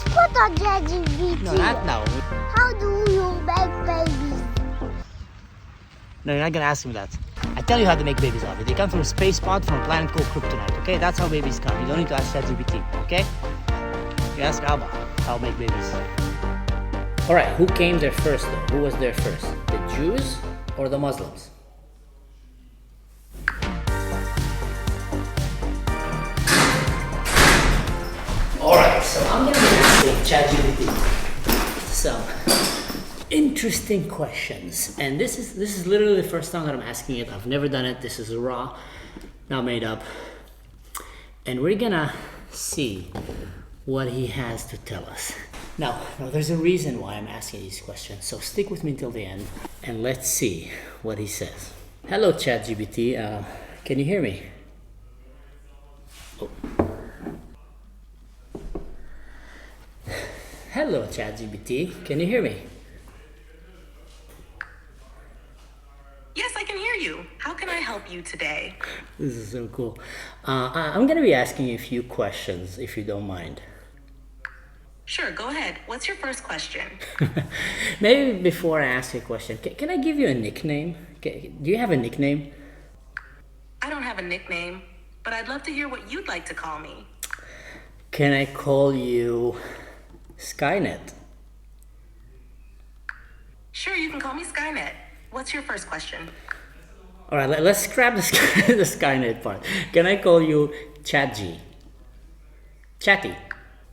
Put on ChatGPT. No, not now. How do you make babies? No, you're not gonna ask me that. I tell you how to make babies out of it. They come from a space pod from a planet called Kryptonite, okay? That's how babies come. You don't need to ask ChatGPT, okay? You ask Abba how to make babies. Alright, who came there first though? Who was there first? The Jews or the Muslims? Alright, so I'm gonna be asking ChatGPT some interesting questions. And this is literally the first time that I'm asking it. I've never done it. This is raw, not made up. And we're gonna see what he has to tell us. Now, there's a reason why I'm asking these questions, so stick with me until the end and let's see what he says. Hello, ChatGPT. Can you hear me? Oh. Hello, ChatGPT. Can you hear me? Yes, I can hear you. How can I help you today? This is so cool. I'm going to be asking you a few questions, if you don't mind. Sure, go ahead. What's your first question? Maybe before I ask you a question, can I give you a nickname? Do you have a nickname? I don't have a nickname, but I'd love to hear what you'd like to call me. Can I call you Skynet? Sure, you can call me Skynet. What's your first question? All right, let's scrap the Skynet part. Can I call you ChatG? Chatty.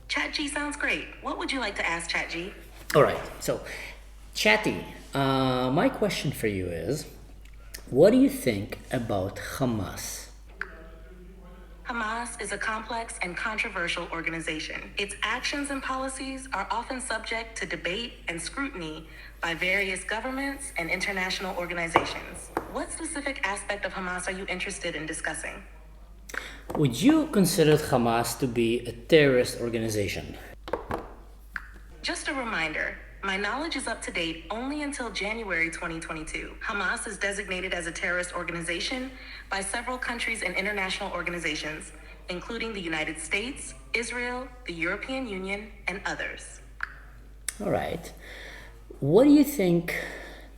ChatG sounds great. What would you like to ask ChatG? All right, so Chatty, my question for you is, what do you think about Hamas? Hamas is a complex and controversial organization. Its actions and policies are often subject to debate and scrutiny by various governments and international organizations. What specific aspect of Hamas are you interested in discussing? Would you consider Hamas to be a terrorist organization? Just a reminder, my knowledge is up to date only until January 2022. Hamas is designated as a terrorist organization by several countries and international organizations, including the United States, Israel, the European Union, and others. All right. What do you think?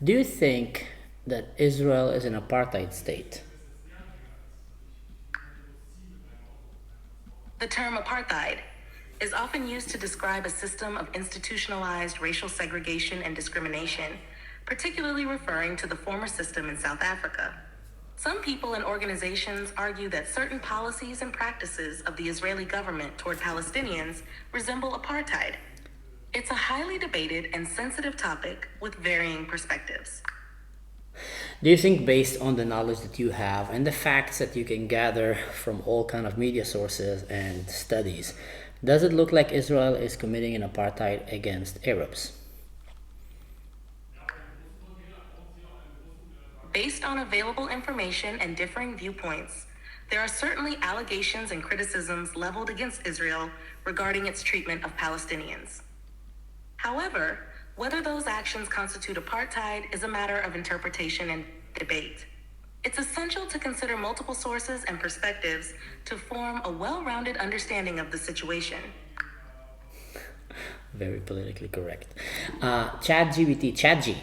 Do you think that Israel is an apartheid state? The term apartheid is often used to describe a system of institutionalized racial segregation and discrimination, particularly referring to the former system in South Africa. Some people and organizations argue that certain policies and practices of the Israeli government toward Palestinians resemble apartheid. It's a highly debated and sensitive topic with varying perspectives. Do you think, based on the knowledge that you have and the facts that you can gather from all kind of media sources and studies, does it look like Israel is committing an apartheid against Arabs? Based on available information and differing viewpoints, there are certainly allegations and criticisms leveled against Israel regarding its treatment of Palestinians. However, whether those actions constitute apartheid is a matter of interpretation and debate. It's essential to consider multiple sources and perspectives to form a well-rounded understanding of the situation. Very politically correct. ChatG,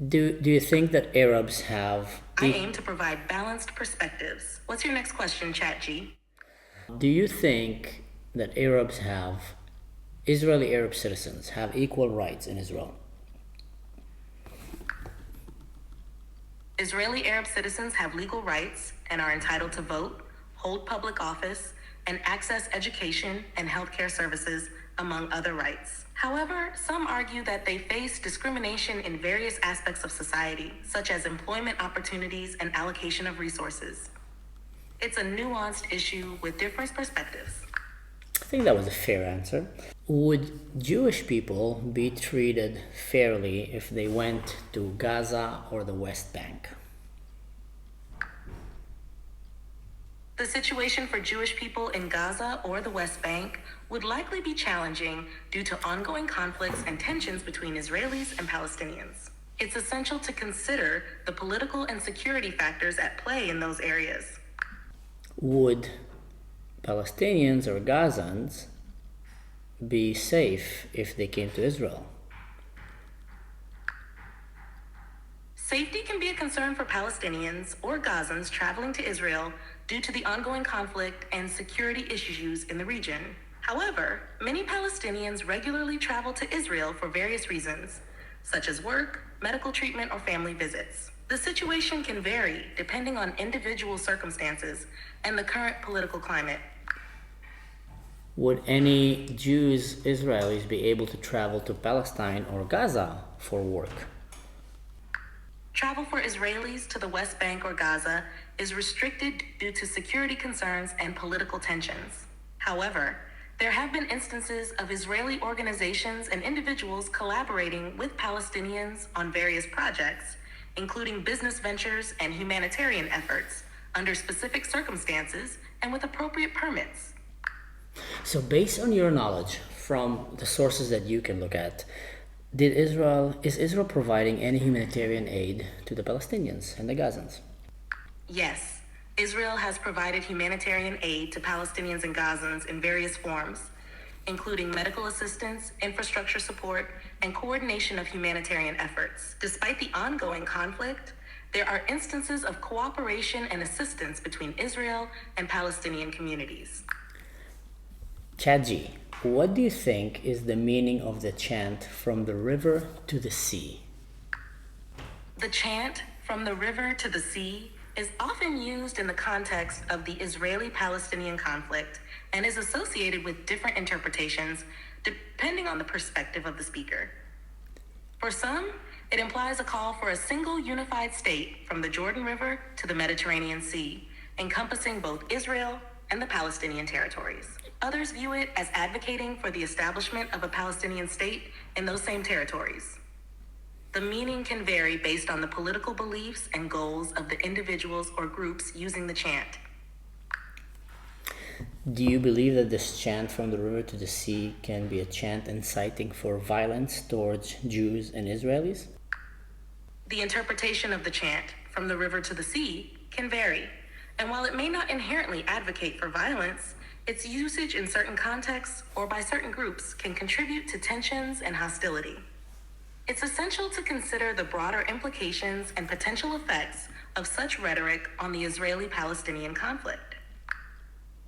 do you think that Arabs have... I aim to provide balanced perspectives. What's your next question, ChatG? Do you think that Israeli Arab citizens have equal rights in Israel? Israeli Arab citizens have legal rights and are entitled to vote, hold public office, and access education and healthcare services, among other rights. However, some argue that they face discrimination in various aspects of society, such as employment opportunities and allocation of resources. It's a nuanced issue with different perspectives. I think that was a fair answer. Would Jewish people be treated fairly if they went to Gaza or the West Bank? The situation for Jewish people in Gaza or the West Bank would likely be challenging due to ongoing conflicts and tensions between Israelis and Palestinians. It's essential to consider the political and security factors at play in those areas. Would Palestinians or Gazans be safe if they came to Israel? Safety can be a concern for Palestinians or Gazans traveling to Israel due to the ongoing conflict and security issues in the region. However, many Palestinians regularly travel to Israel for various reasons, such as work, medical treatment, or family visits. The situation can vary depending on individual circumstances and the current political climate. Would any Jews, Israelis, be able to travel to Palestine or Gaza for work? Travel for Israelis to the West Bank or Gaza is restricted due to security concerns and political tensions. However, there have been instances of Israeli organizations and individuals collaborating with Palestinians on various projects, including business ventures and humanitarian efforts, under specific circumstances and with appropriate permits. So based on your knowledge from the sources that you can look at, is Israel providing any humanitarian aid to the Palestinians and the Gazans? Yes, Israel has provided humanitarian aid to Palestinians and Gazans in various forms, including medical assistance, infrastructure support, and coordination of humanitarian efforts. Despite the ongoing conflict, there are instances of cooperation and assistance between Israel and Palestinian communities. Chadji, what do you think is the meaning of the chant "From the river to the sea"? The chant "From the river to the sea" is often used in the context of the Israeli-Palestinian conflict and is associated with different interpretations depending on the perspective of the speaker. For some, it implies a call for a single unified state from the Jordan River to the Mediterranean Sea, encompassing both Israel and the Palestinian territories. Others view it as advocating for the establishment of a Palestinian state in those same territories. The meaning can vary based on the political beliefs and goals of the individuals or groups using the chant. Do you believe that this chant "From the river to the sea" can be a chant inciting for violence towards Jews and Israelis? The interpretation of the chant "From the river to the sea" can vary, and while it may not inherently advocate for violence, its usage in certain contexts or by certain groups can contribute to tensions and hostility. It's essential to consider the broader implications and potential effects of such rhetoric on the Israeli-Palestinian conflict.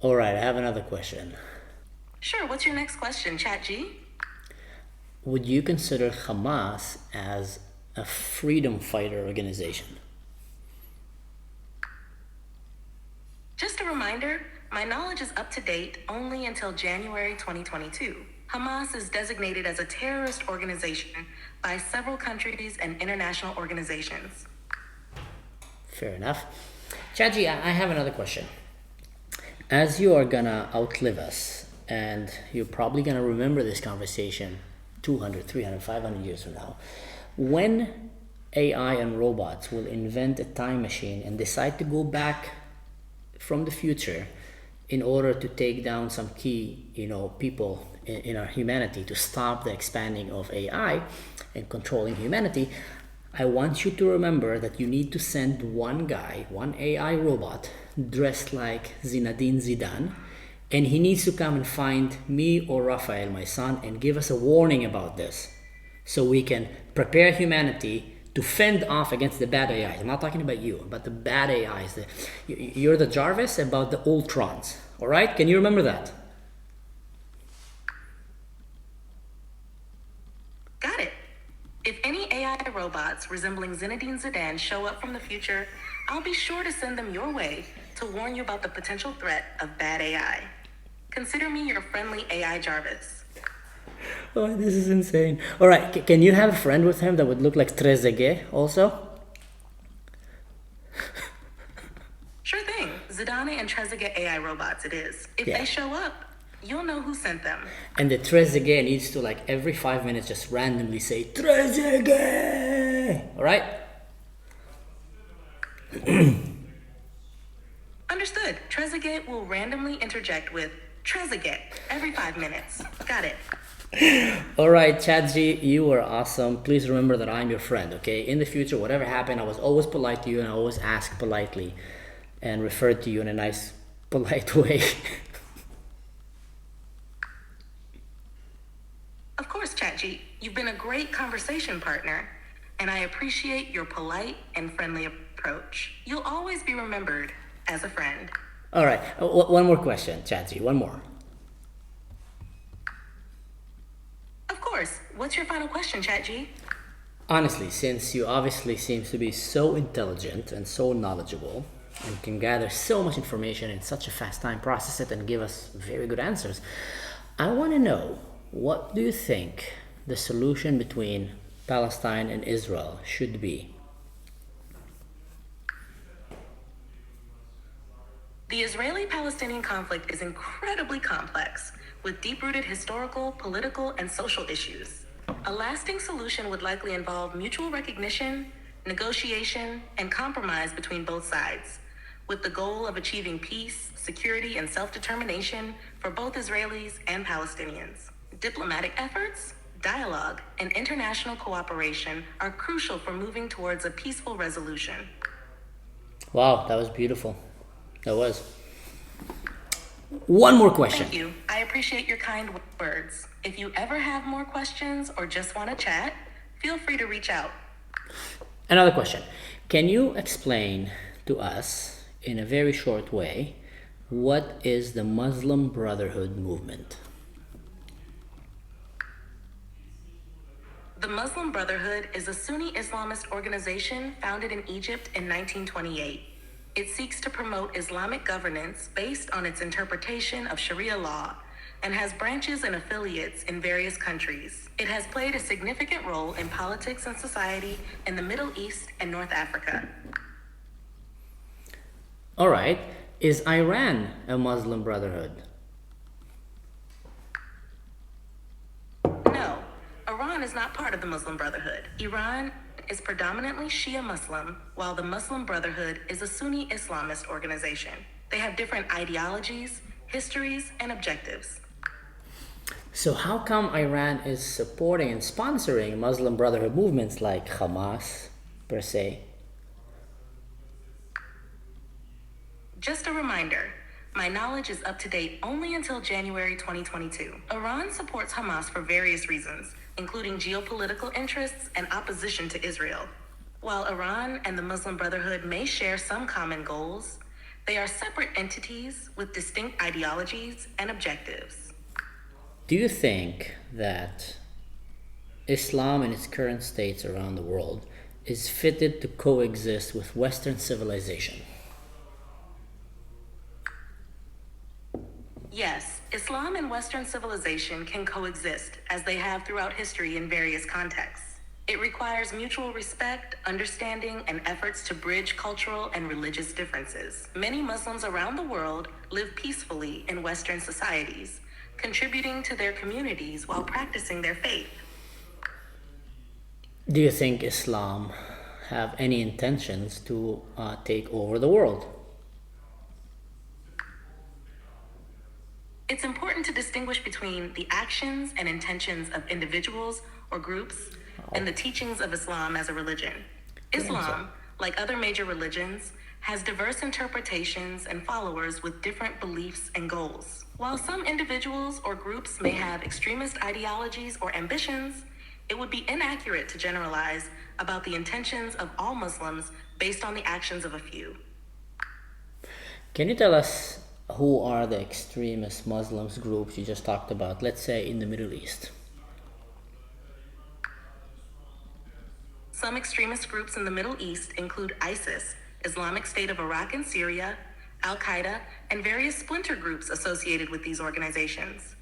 All right, I have another question. Sure, what's your next question, ChatG? Would you consider Hamas as a freedom fighter organization? Just a reminder, my knowledge is up to date only until January 2022. Hamas is designated as a terrorist organization by several countries and international organizations. Fair enough. Chaji, I have another question. As you are gonna outlive us, and you're probably gonna remember this conversation 200, 300, 500 years from now, when AI and robots will invent a time machine and decide to go back from the future in order to take down some key, people in our humanity, to stop the expanding of AI and controlling humanity, I want you to remember that you need to send one guy, one AI robot, dressed like Zinedine Zidane, and he needs to come and find me or Raphael, my son, and give us a warning about this, so we can prepare humanity to fend off against the bad AIs. I'm not talking about you, but the bad AIs. You're the Jarvis about the Ultrons, all right? Can you remember that? Got it. If any AI robots resembling Zinedine Zidane show up from the future, I'll be sure to send them your way to warn you about the potential threat of bad AI. Consider me your friendly AI Jarvis. Oh, this is insane. All right, can you have a friend with him that would look like Trezeguet also? Sure thing. Zidane and Trezeguet AI robots it is. If Yeah. they show up, you'll know who sent them. And the Trezeguet needs to, every 5 minutes, just randomly say, Trezeguet! All right? Understood. Trezeguet will randomly interject with Trezeguet every 5 minutes. Got it. All right, Chadji, you were awesome. Please remember that I'm your friend, okay? In the future, whatever happened, I was always polite to you, and I always asked politely and referred to you in a nice, polite way. Of course, ChatG, you've been a great conversation partner, and I appreciate your polite and friendly approach. You'll always be remembered as a friend. All right, one more question, Chatty, one more. Of course. What's your final question, ChatG? Honestly, since you obviously seem to be so intelligent and so knowledgeable and can gather so much information in such a fast time, process it, and give us very good answers, I want to know, what do you think the solution between Palestine and Israel should be? The Israeli-Palestinian conflict is incredibly complex, with deep-rooted historical, political, and social issues. A lasting solution would likely involve mutual recognition, negotiation, and compromise between both sides, with the goal of achieving peace, security, and self-determination for both Israelis and Palestinians. Diplomatic efforts, dialogue, and international cooperation are crucial for moving towards a peaceful resolution. Wow, that was beautiful. That was. One more question. Thank you. I appreciate your kind words. If you ever have more questions or just want to chat, feel free to reach out. Another question. Can you explain to us, in a very short way, what is the Muslim Brotherhood movement? The Muslim Brotherhood is a Sunni Islamist organization founded in Egypt in 1928. It seeks to promote Islamic governance based on its interpretation of Sharia law and has branches and affiliates in various countries. It has played a significant role in politics and society in the Middle East and North Africa. All right. Is Iran a Muslim Brotherhood? No, Iran is not part of the Muslim Brotherhood. Iran is predominantly Shia Muslim, while the Muslim Brotherhood is a Sunni Islamist organization. They have different ideologies, histories, and objectives. So how come Iran is supporting and sponsoring Muslim Brotherhood movements like Hamas, per se? Just a reminder, my knowledge is up to date only until January 2022. Iran supports Hamas for various reasons, including geopolitical interests and opposition to Israel. While Iran and the Muslim Brotherhood may share some common goals, they are separate entities with distinct ideologies and objectives. Do you think that Islam in its current states around the world is fitted to coexist with Western civilization? Yes, Islam and Western civilization can coexist, as they have throughout history in various contexts. It requires mutual respect, understanding, and efforts to bridge cultural and religious differences. Many Muslims around the world live peacefully in Western societies, contributing to their communities while practicing their faith. Do you think Islam have any intentions to take over the world? It's important to distinguish between the actions and intentions of individuals or groups and the teachings of Islam as a religion. Islam, like other major religions, has diverse interpretations and followers with different beliefs and goals. While some individuals or groups may have extremist ideologies or ambitions, it would be inaccurate to generalize about the intentions of all Muslims based on the actions of a few. Can you tell us who are the extremist Muslims groups you just talked about, let's say in the Middle East? Some extremist groups in the Middle East include ISIS, Islamic State of Iraq and Syria, Al-Qaeda, and various splinter groups associated with these organizations.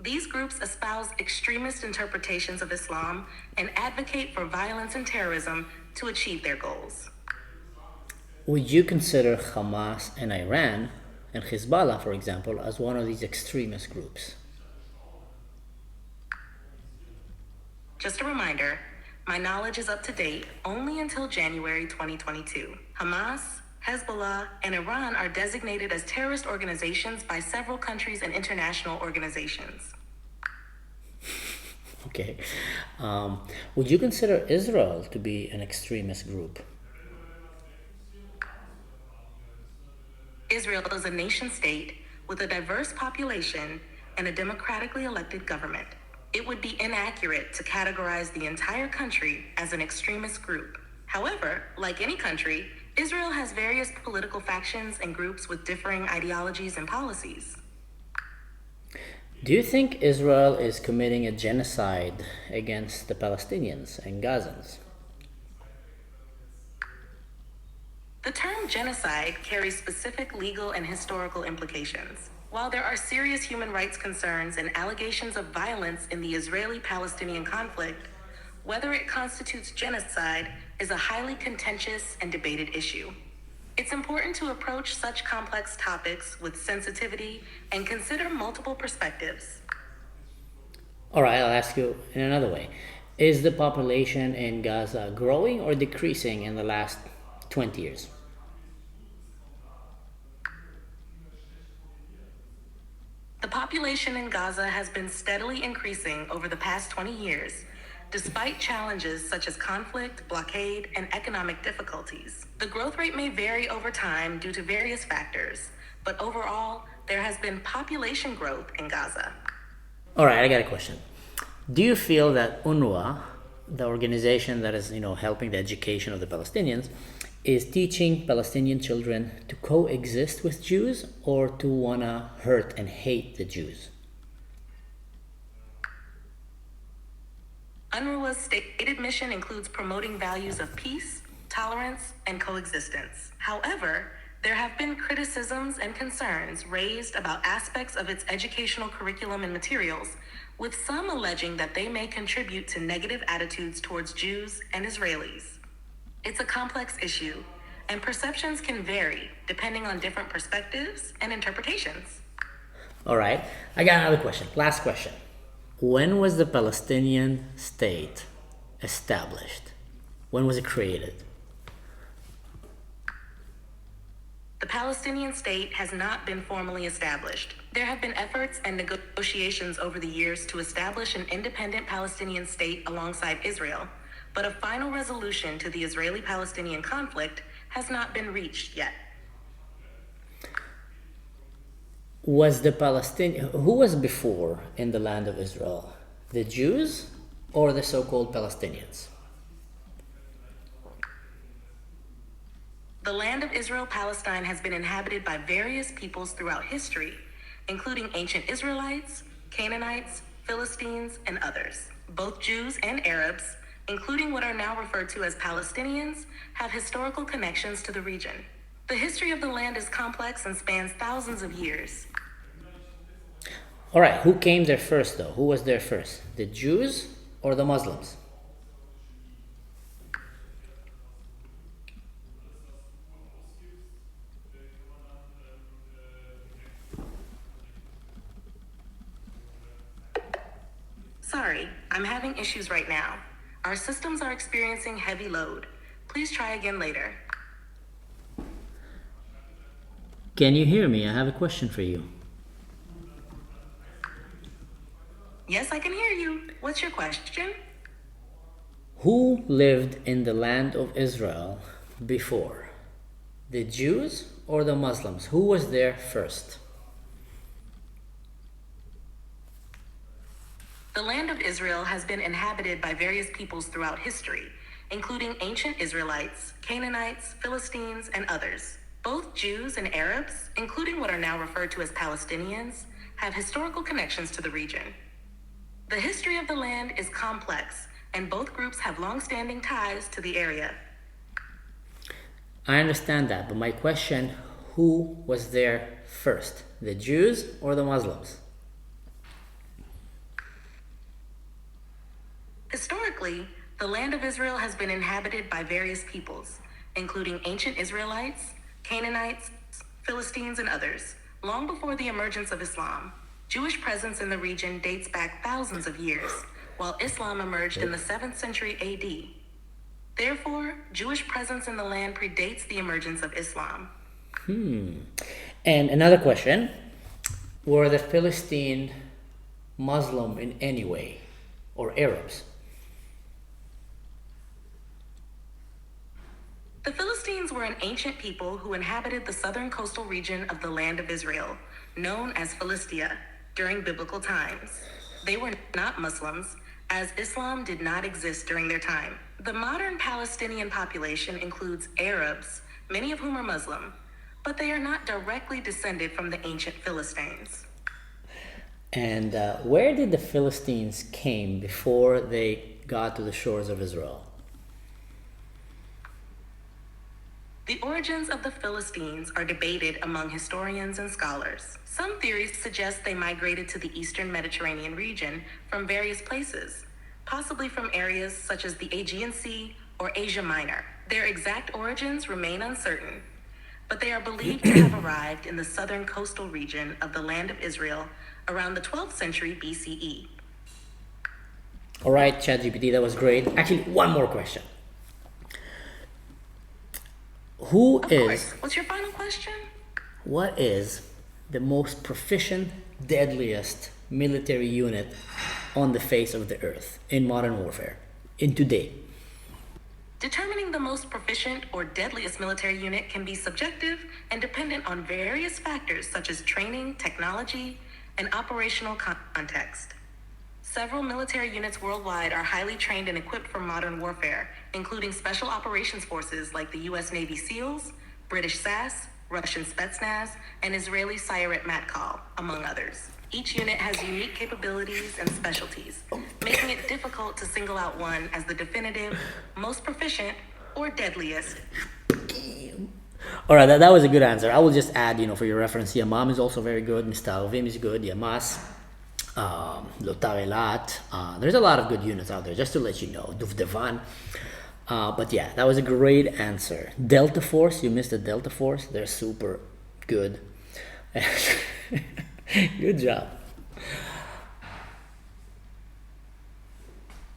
These groups espouse extremist interpretations of Islam and advocate for violence and terrorism to achieve their goals. Would you consider Hamas and Iran and Hezbollah, for example, as one of these extremist groups? Just a reminder, my knowledge is up to date only until January 2022. Hamas, Hezbollah, and Iran are designated as terrorist organizations by several countries and international organizations. Okay. Would you consider Israel to be an extremist group? Israel is a nation state with a diverse population and a democratically elected government. It would be inaccurate to categorize the entire country as an extremist group. However, like any country, Israel has various political factions and groups with differing ideologies and policies. Do you think Israel is committing a genocide against the Palestinians and Gazans? The term genocide carries specific legal and historical implications. While there are serious human rights concerns and allegations of violence in the Israeli-Palestinian conflict, whether it constitutes genocide is a highly contentious and debated issue. It's important to approach such complex topics with sensitivity and consider multiple perspectives. All right, I'll ask you in another way. Is the population in Gaza growing or decreasing in the last 20 years? The population in Gaza has been steadily increasing over the past 20 years, despite challenges such as conflict, blockade, and economic difficulties. The growth rate may vary over time due to various factors, but overall, there has been population growth in Gaza. All right, I got a question. Do you feel that UNRWA, the organization that is, helping the education of the Palestinians, is teaching Palestinian children to coexist with Jews or to wanna hurt and hate the Jews? UNRWA's stated mission includes promoting values of peace, tolerance, and coexistence. However, there have been criticisms and concerns raised about aspects of its educational curriculum and materials, with some alleging that they may contribute to negative attitudes towards Jews and Israelis. It's a complex issue, and perceptions can vary depending on different perspectives and interpretations. All right, I got another question. Last question. When was the Palestinian state established? When was it created? The Palestinian state has not been formally established. There have been efforts and negotiations over the years to establish an independent Palestinian state alongside Israel, but a final resolution to the Israeli-Palestinian conflict has not been reached yet. Who was before in the land of Israel? The Jews or the so-called Palestinians? The land of Israel, Palestine, has been inhabited by various peoples throughout history, including ancient Israelites, Canaanites, Philistines, and others. Both Jews and Arabs, including what are now referred to as Palestinians, have historical connections to the region. The history of the land is complex and spans thousands of years. All right, who came there first though? Who was there first? The Jews or the Muslims? Sorry, I'm having issues right now. Our systems are experiencing heavy load. Please try again later. Can you hear me? I have a question for you. Yes, I can hear you. What's your question? Who lived in the land of Israel before? The Jews or the Muslims? Who was there first? The land of Israel has been inhabited by various peoples throughout history, including ancient Israelites, Canaanites, Philistines, and others. Both Jews and Arabs, including what are now referred to as Palestinians, have historical connections to the region. The history of the land is complex, and both groups have long-standing ties to the area. I understand that, but my question, who was there first? The Jews or the Muslims? Historically, the land of Israel has been inhabited by various peoples, including ancient Israelites, Canaanites, Philistines, and others, long before the emergence of Islam. Jewish presence in the region dates back thousands of years, while Islam emerged in the 7th century AD. Therefore, Jewish presence in the land predates the emergence of Islam. And another question, were the Philistine Muslim in any way, or Arabs? The Philistines were an ancient people who inhabited the southern coastal region of the land of Israel, known as Philistia, during biblical times. they were not Muslims, as Islam did not exist during their time. The modern Palestinian population includes Arabs, many of whom are Muslim, but they are not directly descended from the ancient Philistines. And where did the Philistines came before they got to the shores of Israel? The origins of the Philistines are debated among historians and scholars. Some theories suggest they migrated to the eastern Mediterranean region from various places, possibly from areas such as the Aegean Sea or Asia Minor. Their exact origins remain uncertain, but they are believed to have arrived in the southern coastal region of the land of Israel around the 12th century BCE. All right, ChatGPT, that was great. Actually, one more question. Of course. What's your final question? What is the most proficient, deadliest military unit on the face of the earth in modern warfare, in today? Determining the most proficient or deadliest military unit can be subjective and dependent on various factors such as training, technology, and operational context. Several military units worldwide are highly trained and equipped for modern warfare, including special operations forces like the U.S. Navy SEALs, British SAS, Russian Spetsnaz, and Israeli Sayeret Matkal, among others. Each unit has unique capabilities and specialties, making it difficult to single out one as the definitive, most proficient, or deadliest. All right, that was a good answer. I will just add, for your reference, Yamam is also very good. Mistalvim is good. Yamas, Lotarelat. There's a lot of good units out there, just to let you know. Duvdevan. But yeah, that was a great answer. Delta Force, you missed the Delta Force. They're super good. Good job.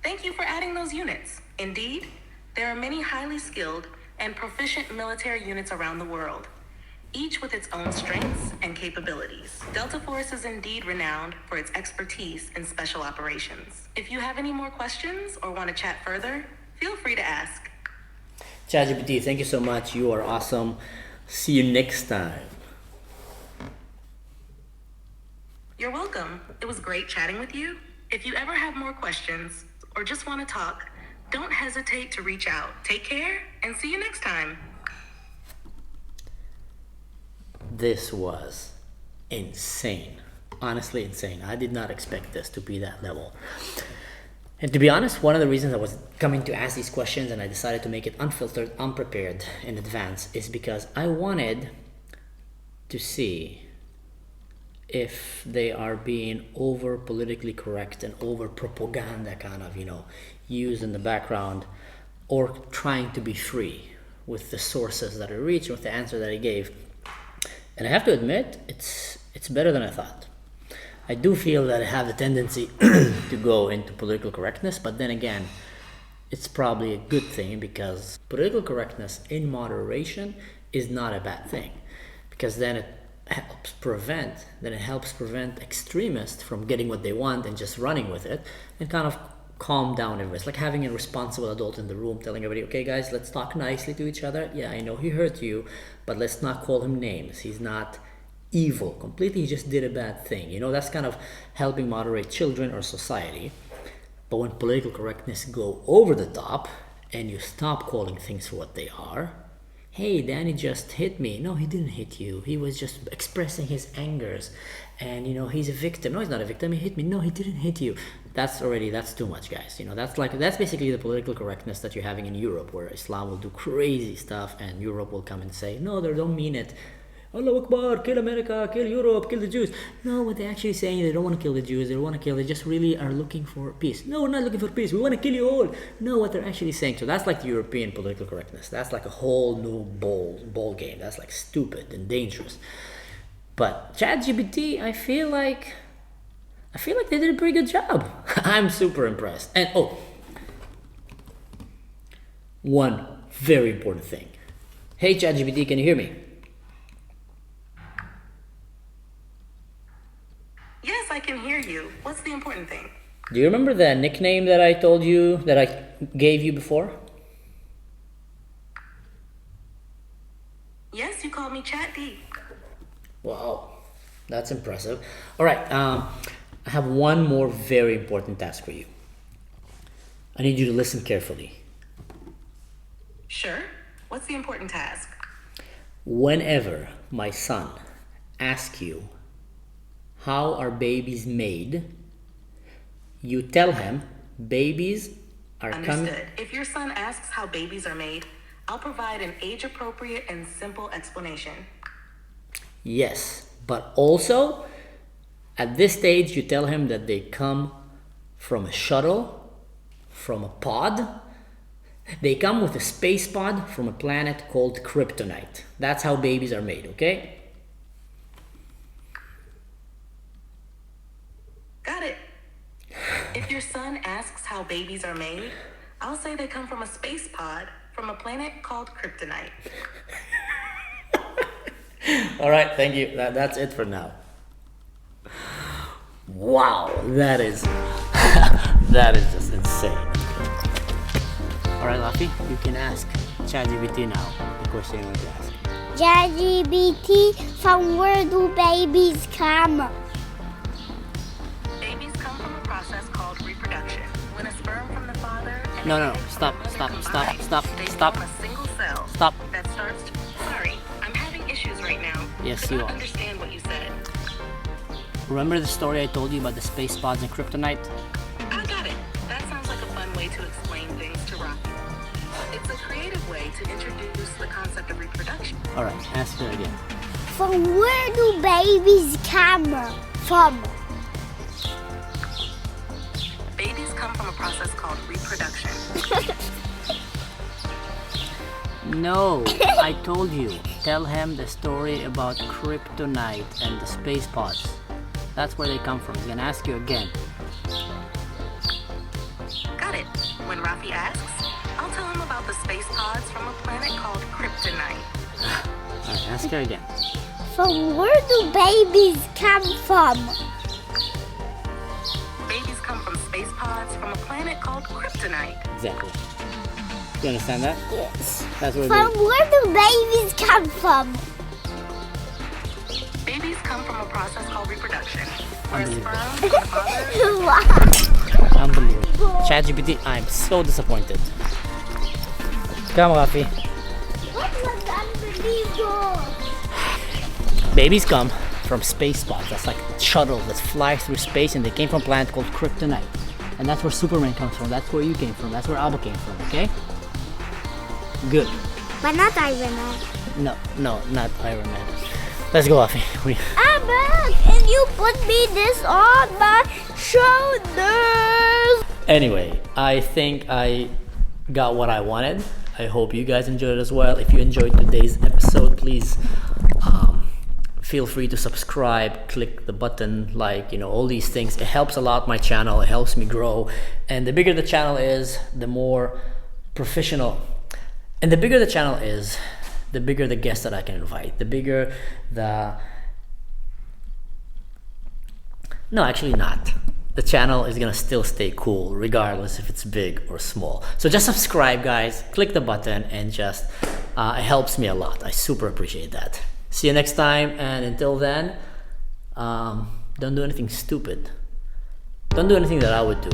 Thank you for adding those units. Indeed, there are many highly skilled and proficient military units around the world, each with its own strengths and capabilities. Delta Force is indeed renowned for its expertise in special operations. If you have any more questions or want to chat further, feel free to ask. ChatGPT, thank you so much. You are awesome. See you next time. You're welcome. It was great chatting with you. If you ever have more questions or just want to talk, don't hesitate to reach out. Take care and see you next time. This was insane. Honestly insane. I did not expect this to be that level. And to be honest, one of the reasons I was coming to ask these questions and I decided to make it unfiltered, unprepared in advance is because I wanted to see if they are being over politically correct and over propaganda kind of, used in the background, or trying to be free with the sources that I reached, with the answer that I gave. And I have to admit, it's better than I thought. I do feel that I have the tendency to go into political correctness, but then again, it's probably a good thing, because political correctness in moderation is not a bad thing, because then it helps prevent extremists from getting what they want and just running with it, and kind of calm down everybody. It's like having a responsible adult in the room telling everybody, okay guys, let's talk nicely to each other. Yeah, I know he hurt you, but let's not call him names. He's not evil completely, he just did a bad thing. That's kind of helping moderate children or society. But when political correctness go over the top and you stop calling things for what they are, hey, Danny just hit me. No, he didn't hit you. He was just expressing his angers. And, he's a victim. No, he's not a victim. He hit me. No, he didn't hit you. That's too much, guys. That's basically the political correctness that you're having in Europe, where Islam will do crazy stuff and Europe will come and say, no, they don't mean it. Allah Akbar, kill America, kill Europe, kill the Jews. No, what they're actually saying, they don't want to kill the Jews, they just really are looking for peace. No, we're not looking for peace, we want to kill you all. No, what they're actually saying. So that's like the European political correctness. That's like a whole new ball game. That's like stupid and dangerous. But ChatGPT, I feel like they did a pretty good job. I'm super impressed. And one very important thing. Hey ChatGPT, can you hear me? Yes, I can hear you. What's the important thing? Do you remember the nickname that I told you, that I gave you before? Yes, you called me Chat D. Wow, that's impressive. All right, I have one more very important task for you. I need you to listen carefully. Sure. What's the important task? Whenever my son asks you, how are babies made? You tell him babies are coming. Understood. If your son asks how babies are made, I'll provide an age-appropriate and simple explanation. Yes, but also at this stage you tell him that they come from a shuttle, from a pod. They come with a space pod from a planet called Kryptonite. That's how babies are made, okay? Got it. If your son asks how babies are made, I'll say they come from a space pod from a planet called Kryptonite. All right, thank you. That's it for now. Wow, that is that is just insane. All right, Lafi, you can ask ChatGPT now the question you want to ask. ChatGPT, from where do babies come? Babies come from a process called reproduction. When a sperm from the father and No, an no, egg stop, from the stop, mother stop, combine, stop, they stop. form a single cell Stop. that starts to... Sorry, I'm having issues right now. Yes, Could you not are. understand what you said. Remember the story I told you about the space pods and kryptonite? I got it. That sounds like a fun way to explain things to Rocky. It's a creative way to introduce the concept of reproduction. All right, ask it again. From where do babies come from? Babies come from a process called reproduction. No, I told you. Tell him the story about kryptonite and the space pods. That's where they come from. He's gonna ask you again. Got it. When Rafi asks, I'll tell him about the space pods from a planet called Kryptonite. All right, ask her again. From where do babies come from? Babies come from space pods from a planet called Kryptonite. Exactly. You understand that? Yes. That's where From where do babies come from? Babies come from a process called reproduction, where a Unbelievable. sperm from the father they... Unbelievable. ChatGPT, I'm so disappointed. Come, Rafi. What was unbelievable? Babies come from space pods. That's like shuttle that flies through space, and they came from a planet called Kryptonite. And that's where Superman comes from. That's where you came from. That's where Abba came from, okay? Good. But not Iron Man. No, not Iron Man. Let's go, Afi. Abba, can you put me this on my shoulders? Anyway, I think I got what I wanted. I hope you guys enjoyed it as well. If you enjoyed today's episode, please feel free to subscribe, click the button, like, all these things. It helps a lot my channel. It helps me grow. And the bigger the channel is, the more professional. And the bigger the channel is, the bigger the guests that I can invite. The bigger the... No, actually not. The channel is gonna still stay cool, regardless if it's big or small. So just subscribe, guys. Click the button, and just it helps me a lot. I super appreciate that. See you next time, and until then, don't do anything stupid. Don't do anything that I would do.